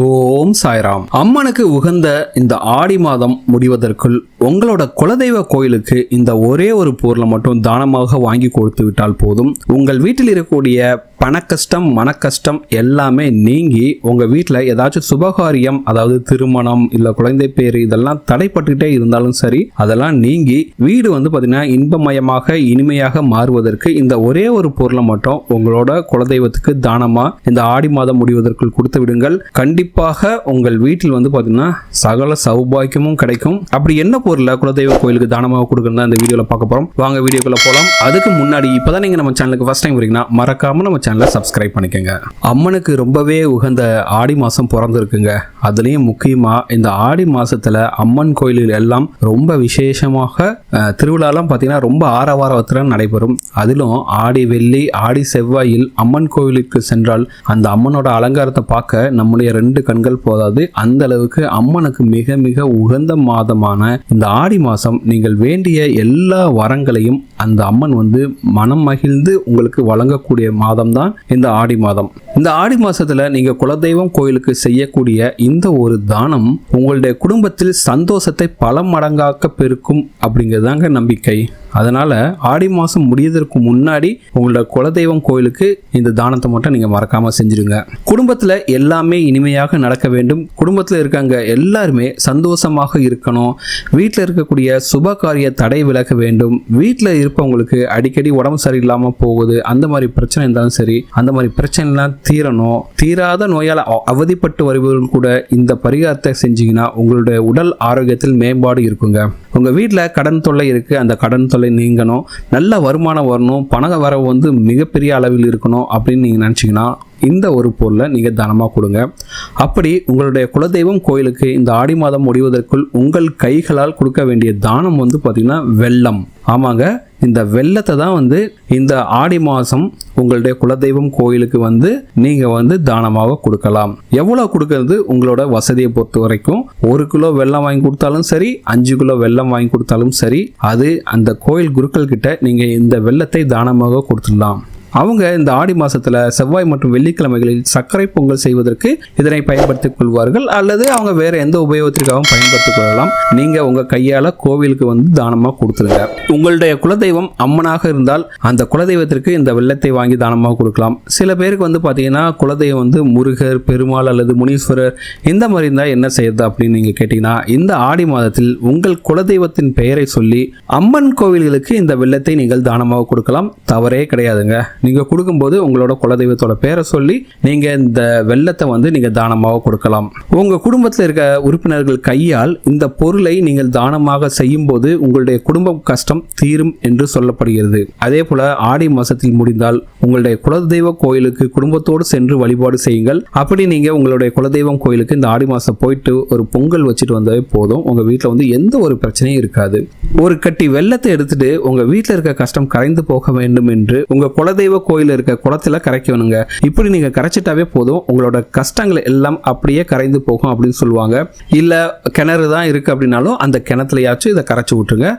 ஓம் சாய்ராம். அம்மனுக்கு உகந்த இந்த ஆடி மாதம் முடிவதற்குள் உங்களோட குலதெய்வ கோயிலுக்கு இந்த ஒரே ஒரு பொருளை மட்டும் தானமாக வாங்கி கொடுத்து விட்டால் போதும். உங்கள் வீட்டில் இருக்கக்கூடிய பணக்கஷ்டம், மனக்கஷ்டம் எல்லாமே நீங்கி உங்க வீட்டில் ஏதாச்சும் சுபகாரியம், அதாவது திருமணம் இல்ல குழந்தை பேரு, இதெல்லாம் தடைப்பட்டுட்டே இருந்தாலும் சரி, அதெல்லாம் நீங்கி வீடு பாத்தீங்கன்னா இன்பமயமாக இனிமையாக மாறுவதற்கு இந்த ஒரே ஒரு பொருளை மட்டும் உங்களோட குலதெய்வத்துக்கு தானமா இந்த ஆடி மாதம் முடிவதற்குள் கொடுத்து விடுங்கள். கண்டிப்பாக உங்கள் வீட்டில் பாத்தீங்கன்னா சகல சௌபாக்கியமும் கிடைக்கும். அப்படி என்ன பொருளை குலதெய்வ கோயிலுக்கு தானமாக கொடுக்கணும் இந்த வீடியோல பார்க்க போறோம். வாங்க வீடியோக்குள்ள போலாம். அதுக்கு முன்னாடி இப்பதான் நீங்க நம்ம சேனலுக்கு ஃபர்ஸ்ட் டைம் வரீங்கன்னா மறக்காம நம்ம சேனலை சப்ஸ்கிரைப் பண்ணிக்கங்க. அம்மனுக்கு ரொம்பவே உகந்த ஆடி மாசம் பிறந்திருக்குங்க. அதுலயும் முக்கியமா இந்த ஆடி மாசத்துல அம்மன் கோயிலில் எல்லாம் ரொம்ப விசேஷமாக திருவிழாலாம் பாத்தீங்கன்னா ரொம்ப ஆரவாரத்துல நடைபெறும். அதிலும் ஆடி வெள்ளி, ஆடி செவ்வாயில் அம்மன் கோயிலுக்கு சென்றால் அந்த அம்மனோட அலங்காரத்தை பார்க்க நம்முடைய 2 கண்கள் போதாது. அந்த அளவுக்கு அம்மனுக்கு மிக மிக உகந்த மாதமான இந்த ஆடி மாசம் நீங்கள் வேண்டிய எல்லா வரங்களையும் அந்த அம்மன் மனம் மகிழ்ந்து உங்களுக்கு வழங்கக்கூடிய மாதம் தான் இந்த ஆடி மாதம். இந்த ஆடி மாசத்துல நீங்க குலதெய்வம் கோயிலுக்கு செய்யக்கூடிய இந்த ஒரு தானம் உங்களுடைய குடும்பத்தில் சந்தோஷத்தை பல மடங்காக்க பெருக்கும் அப்படிங்கிறதாங்க நம்பிக்கை. அதனால ஆடி மாசம் முடியதற்கு முன்னாடி உங்களோட குலதெய்வம் கோயிலுக்கு இந்த தானத்தை மட்டும் நீங்க மறக்காம செஞ்சிருங்க. குடும்பத்துல எல்லாமே இனிமையாக நடக்க வேண்டும். குடும்பத்துல இருக்காங்க எல்லாருமே சந்தோஷமாக இருக்கணும். வீட்டில் இருக்கக்கூடிய சுப காரிய தடை விலக வேண்டும். வீட்டில் இருப்பவங்களுக்கு அடிக்கடி உடம்பு சரியில்லாம போகுது, அந்த மாதிரி பிரச்சனை இருந்தாலும் சரி, அந்த மாதிரி பிரச்சனை எல்லாம் தீரணும். தீராத நோயால் அவதிப்பட்டு வருபவர்கள் கூட இந்த பரிகாரத்தை செஞ்சீங்கன்னா உங்களுடைய உடல் ஆரோக்கியத்தில் மேம்பாடு இருக்குங்க. உங்க வீட்டில் கடன் தொல்லை இருக்கு, அந்த கடன் தொல்லை நீங்கணும். நல்ல வருமானம் வரணும், பண வரவு மிகப்பெரிய அளவில் இருக்கணும் அப்படின்னு நீங்க நினைச்சீங்கன்னா இந்த ஒரு பொருளை நீங்க தானமா கொடுங்க. அப்படி உங்களுடைய குலதெய்வம் கோயிலுக்கு இந்த ஆடி மாதம் முடிவதற்குள் உங்கள் கைகளால் கொடுக்க வேண்டிய தானம் பாத்தீங்கன்னா வெல்லம். ஆமாங்க, இந்த வெல்லத்தை தான் இந்த ஆடி மாசம் உங்களுடைய குலதெய்வம் கோயிலுக்கு நீங்க தானமாக கொடுக்கலாம். எவ்வளவு கொடுக்கறது உங்களோட வசதியை பொறுத்த வரைக்கும். 1 கிலோ வெல்லம் வாங்கி கொடுத்தாலும் சரி, 5 கிலோ வெல்லம் வாங்கி கொடுத்தாலும் சரி, அது அந்த கோயில் குருக்கள் கிட்ட நீங்க இந்த வெல்லத்தை தானமாக கொடுத்துடலாம். அவங்க இந்த ஆடி மாசத்துல செவ்வாய் மற்றும் வெள்ளிக்கிழமைகளில் சர்க்கரை பொங்கல் செய்வதற்கு இதனை பயன்படுத்திக் கொள்வார்கள், அல்லது அவங்க வேற எந்த உபயோகத்திற்காகவும் பயன்படுத்திக் கொள்ளலாம். நீங்க உங்க கையால கோவிலுக்கு தானமா கொடுத்துருங்க. உங்களுடைய குலதெய்வம் அம்மனாக இருந்தால் அந்த குலதெய்வத்திற்கு இந்த வெள்ளத்தை வாங்கி தானமாக கொடுக்கலாம். சில பேருக்கு பாத்தீங்கன்னா குலதெய்வம் முருகர், பெருமாள் அல்லது முனீஸ்வரர் இந்த மாதிரி இருந்தா என்ன செய்யறது அப்படின்னு நீங்க கேட்டீங்கன்னா, இந்த ஆடி மாதத்தில் உங்கள் குலதெய்வத்தின் பெயரை சொல்லி அம்மன் கோவில்களுக்கு இந்த வெள்ளத்தை நீங்கள் தானமாக கொடுக்கலாம். தவறே கிடையாதுங்க. நீங்க கொடுக்கும்போது உங்களோட குலதெய்வத்தோட பேரை சொல்லி நீங்க இந்த வெள்ளத்தை நீங்க தானமாக கொடுக்கலாம். உங்க குடும்பத்தில் இருக்க உறுப்பினர்கள் கையால் இந்த பொருளை நீங்கள் தானமாக செய்யும் போது உங்களுடைய குடும்ப கஷ்டம் தீரும் என்று சொல்லப்படுகிறது. அதே போல ஆடி மாசத்தில் முடிந்தால் உங்களுடைய குலதெய்வ கோயிலுக்கு குடும்பத்தோடு சென்று வழிபாடு செய்யுங்கள். அப்படி நீங்க உங்களுடைய குலதெய்வம் கோயிலுக்கு இந்த ஆடி மாசம் போயிட்டு ஒரு பொங்கல் வச்சுட்டு வந்தாலே போதும். உங்க வீட்டில் எந்த ஒரு பிரச்சனையும் இருக்காது. ஒரு கட்டி வெள்ளத்தை எடுத்துட்டு உங்க வீட்டில் இருக்க கஷ்டம் கரைந்து போக வேண்டும் என்று உங்க குலதெய்வ கோயில் இருக்க குளத்துல கரைக்கணுங்க. இப்படி நீங்க கரைச்சிட்டாவே போதும், உங்களோட கஷ்டங்கள் எல்லாம் அப்படியே கரைந்து போகும் அப்படின்னு சொல்லுவாங்க. இல்ல கிணறு தான் இருக்கு அப்படின்னாலும் அந்த கிணத்துலயாச்சும் இதை கரைச்சு விட்டுருங்க.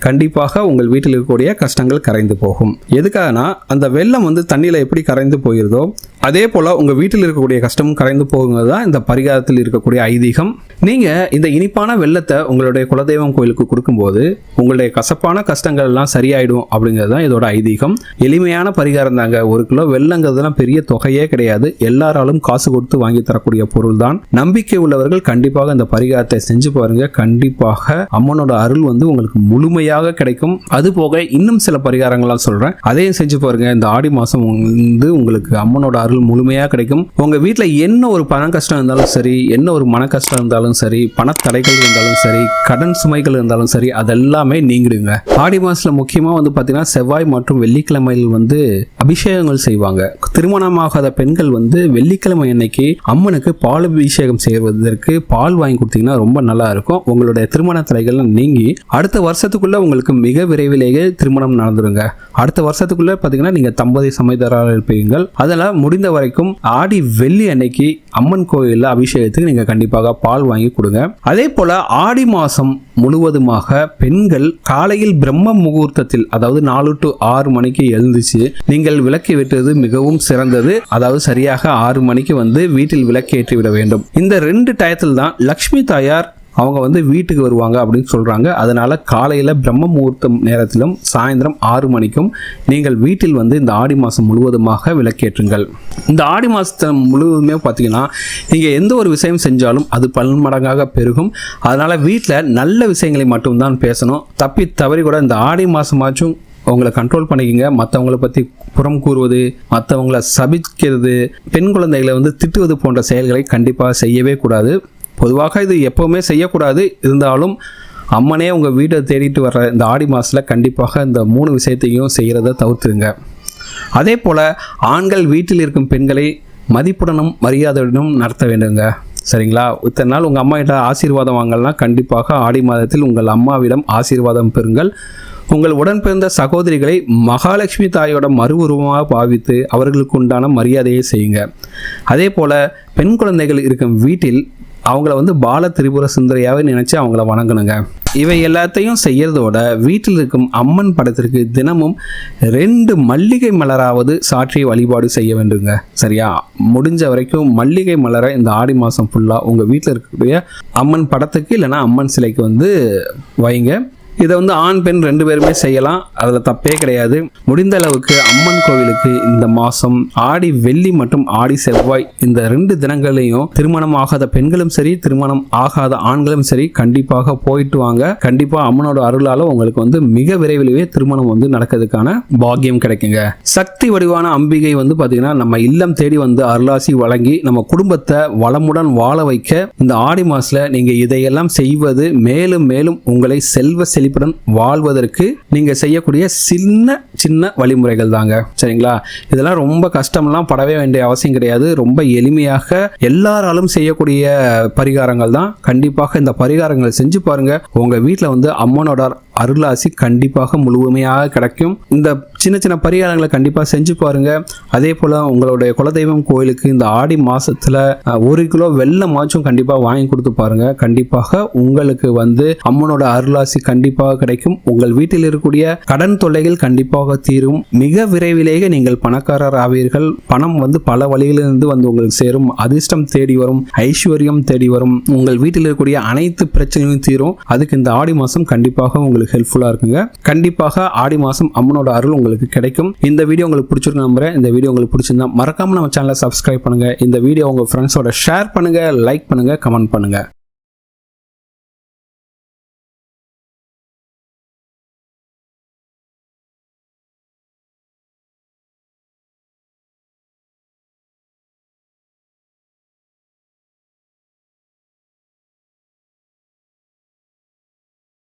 கண்டிப்பாக உங்கள் வீட்டில் இருக்கக்கூடிய கஷ்டங்கள் கரைந்து போகும். எதுக்காகனா அந்த வெள்ளம் தண்ணியில எப்படி கரைந்து போயிருதோ அதே போல உங்க வீட்டில் இருக்கக்கூடிய கஷ்டமும் கரைந்து போகுங்கிறது தான் இந்த பரிகாரத்தில் இருக்கக்கூடிய ஐதீகம். நீங்க இந்த இனிப்பான வெள்ளத்தை உங்களுடைய குலதெய்வம் கோயிலுக்கு கொடுக்கும்போது உங்களுடைய கசப்பான கஷ்டங்கள் எல்லாம் சரியாயிடும் அப்படிங்கிறது தான் இதோட ஐதீகம். எளிமையான பரிகாரம் தாங்க. 1 கிலோ வெள்ளங்கிறதுலாம் பெரிய தொகையே கிடையாது. எல்லாராலும் காசு கொடுத்து வாங்கி தரக்கூடிய பொருள் தான். நம்பிக்கை உள்ளவர்கள் கண்டிப்பாக இந்த பரிகாரத்தை செஞ்சு பாருங்க. கண்டிப்பாக அம்மனோட அருள் உங்களுக்கு முழுமையாக கிடைக்கும். அது போக இன்னும் சில பரிகாரங்கள்லாம் சொல்றேன், அதையும் செஞ்சு பாருங்க. இந்த ஆடி மாசம் உங்களுக்கு அம்மனோட அருள் முழுமையாக கிடைக்கும். உங்க வீட்டுல என்ன ஒரு பண கஷ்டம் இருந்தாலும் சரி, என்ன ஒரு மன கஷ்டம் இருந்தாலும் சரி, பணத்தடைகள் இருந்தாலும் சரி, கடன் சுமைகள் இருந்தாலும் சரி, அதெல்லாமே நீங்கிடுங்க. ஆடி மாசத்துல முக்கியமா பாத்தீங்கன்னா செவ்வாய் மற்றும் வெள்ளிக்கிழமையில் அபிஷேகங்கள் செய்வாங்க. திருமணமாகாத பெண்கள் வெள்ளிக்கிழமை அன்னைக்கு அம்மனுக்கு பால் அபிஷேகம் செய்வதற்கு பால் வாங்கி கொடுத்தீங்கன்னா ரொம்ப நல்லா இருக்கும். உங்களுடைய திருமண தடைகள் நீங்கி அடுத்த வருஷத்துக்குள்ள உங்களுக்கு மிக விரைவிலேயே திருமணம் நடந்துருங்க. அடுத்த வருஷத்துக்குள்ள பாத்தீங்கன்னா நீங்க தம்பதி சமைதாராக இருப்பீங்க. அதெல்லாம் முடிந்த வரைக்கும் ஆடி வெள்ளி அன்னைக்கு அம்மன் கோயில்ல அபிஷேகத்துக்கு நீங்க கண்டிப்பாக பால் வாங்கி கொடுங்க. அதே போல ஆடி மாசம் முழுவதுமாக பெண்கள் காலையில் பிரம்ம முகூர்த்தத்தில், அதாவது 4 to 6 மணிக்கு எழுந்துச்சு நீங்க நீங்கள் விளக்கு ஏற்றுவது மிகவும் சிறந்தது. அதாவது சரியாக 6 மணிக்கு வந்து வீட்டில் விளக்கு ஏற்றி விட வேண்டும். இந்த 2 டயத்தில் தான் லக்ஷ்மி தாயார் அவங்க வந்து வீட்டுக்கு வருவாங்க அப்படின்னு சொல்றாங்க. அதனால காலையில பிரம்ம முகூர்த்தம் நேரத்திலும் சாயந்தரம் 6 மணிக்கும் நீங்கள் வீட்டில் வந்து இந்த ஆடி மாதம் முழுவதுமாக விளக்கேற்றுங்கள். இந்த ஆடி மாதத்தை முழுவதுமே பார்த்தீங்கன்னா நீங்கள் எந்த ஒரு விஷயம் செஞ்சாலும் அது பன்மடங்காக பெருகும். அதனால வீட்டில் நல்ல விஷயங்களை மட்டும்தான் பேசணும். தப்பி தவறி கூட இந்த ஆடி மாதமாச்சும் உங்களை கண்ட்ரோல் பண்ணிக்கங்க. மற்றவங்களை பற்றி புறம் கூறுவது, மற்றவங்களை சபிக்கிறது, பெண் குழந்தைகளை வந்து திட்டுவது போன்ற செயல்களை கண்டிப்பாக செய்யவே கூடாது. பொதுவாக இது எப்போவுமே செய்யக்கூடாது. இருந்தாலும் அம்மனே உங்கள் வீட்டை தேடிட்டு வர்ற இந்த ஆடி மாதத்தில் கண்டிப்பாக இந்த 3 விஷயத்தையும் செய்கிறத தவிர்த்துங்க. அதே போல் ஆண்கள் வீட்டில் இருக்கும் பெண்களை மதிப்புடனும் மரியாதையுடனும் நடத்த வேண்டுங்க. சரிங்களா? இத்தனை நாள் உங்கள் அம்மா கிட்ட ஆசீர்வாதம் வாங்கலாம். கண்டிப்பாக ஆடி மாதத்தில் உங்கள் அம்மாவிடம் ஆசீர்வாதம் பெறுங்கள். உங்கள் உடன்பிறந்த சகோதரிகளை மகாலட்சுமி தாயோட மறு உருவமாக பாவித்து அவர்களுக்கு உண்டான மரியாதையை செய்யுங்க. அதே போல் பெண் குழந்தைகள் இருக்கும் வீட்டில் அவங்கள வந்து பால திரிபுர சுந்தரியாவே நினைச்சு அவங்கள வணங்கணுங்க. இவை எல்லாத்தையும் செய்யறதோட வீட்டில் இருக்கும் அம்மன் படத்திற்கு தினமும் 2 மல்லிகை மலராவது சாற்றி வழிபாடு செய்ய வேண்டுங்க. சரியா? முடிஞ்ச வரைக்கும் மல்லிகை மலரை இந்த ஆடி மாதம் ஃபுல்லாக உங்கள் வீட்டில் இருக்கக்கூடிய அம்மன் படத்துக்கு இல்லைன்னா அம்மன் சிலைக்கு வந்து வைங்க. இதை வந்து ஆண் பெண் 2 பேருமே செய்யலாம். அதில் தப்பே கிடையாது. முடிந்த அளவுக்கு அம்மன் கோவிலுக்கு இந்த மாதம் ஆடி வெள்ளி மற்றும் ஆடி செவ்வாய் இந்த 2 தினங்களையும் திருமணம் ஆகாத பெண்களும் சரி திருமணம் ஆகாத ஆண்களும் சரி கண்டிப்பாக போயிட்டு வாங்க. கண்டிப்பாக அம்மனோட அருளால் உங்களுக்கு வந்து மிக விரைவிலேயே திருமணம் வந்து நடக்கிறதுக்கான பாக்கியம் கிடைக்குங்க. சக்தி வடிவான அம்பிகை வந்து பார்த்தீங்கன்னா நம்ம இல்லம் தேடி வந்து அருளாசி வழங்கி நம்ம குடும்பத்தை வளமுடன் வாழ வைக்க இந்த ஆடி மாதத்தில் நீங்கள் இதையெல்லாம் செய்வது மேலும் மேலும் உங்களை செல்வ வாழ்வதற்கு நீங்க செய்யக்கூடிய சின்ன வழிமுறைகள் தாங்க. சரிங்களா? இதெல்லாம் ரொம்ப கஷ்டம்லாம் படவே வேண்டிய அவசியம் கிடையாது. ரொம்ப எளிமையாக எல்லாராலும் செய்யக்கூடிய பரிகாரங்கள் தான். கண்டிப்பாக இந்த பரிகாரங்களை செஞ்சு பாருங்க. உங்க வீட்டில் வந்து அம்மனோட அருளாசி கண்டிப்பாக முழுமையாக கிடைக்கும். இந்த சின்ன பரிகாரங்களை கண்டிப்பாக செஞ்சு பாருங்க. அதே போல உங்களுடைய குலதெய்வம் கோயிலுக்கு இந்த ஆடி மாசத்துல 1 கிலோ வெல்லமாச்சும் கண்டிப்பாக வாங்கி கொடுத்து பாருங்க. கண்டிப்பாக உங்களுக்கு வந்து அம்மனோட அருளாசி கண்டிப்பாக கிடைக்கும். உங்கள் வீட்டில் இருக்கக்கூடிய கடன் தொல்லைகள் கண்டிப்பாக தீரும். மிக விரைவிலேயே நீங்கள் பணக்காரர் ஆவீர்கள். பணம் வந்து பல வழிகளிலிருந்து வந்து உங்களுக்கு சேரும். அதிர்ஷ்டம் தேடி வரும், ஐஸ்வர்யம் தேடி வரும். உங்கள் வீட்டில் இருக்கக்கூடிய அனைத்து பிரச்சனைகளும் தீரும். அதுக்கு இந்த ஆடி மாசம் கண்டிப்பாக உங்களுக்கு ஹெல்ப்ஃபுல்லா இருக்குங்க. கண்டிப்பாக ஆடி மாசம் அம்மனோட அருள் உங்களுக்கு கிடைக்கும். இந்த வீடியோ உங்களுக்கு பிடிச்சிருக்கு நம்புறேன். இந்த வீடியோ உங்களுக்கு பிடிச்சிருந்தா மறக்காம நம்ம சேனலை சப்ஸ்கிரைப் பண்ணுங்க. இந்த வீடியோ உங்க ஃப்ரெண்ட்ஸோட ஷேர் பண்ணுங்க, லைக் பண்ணுங்க, கமெண்ட் பண்ணுங்க.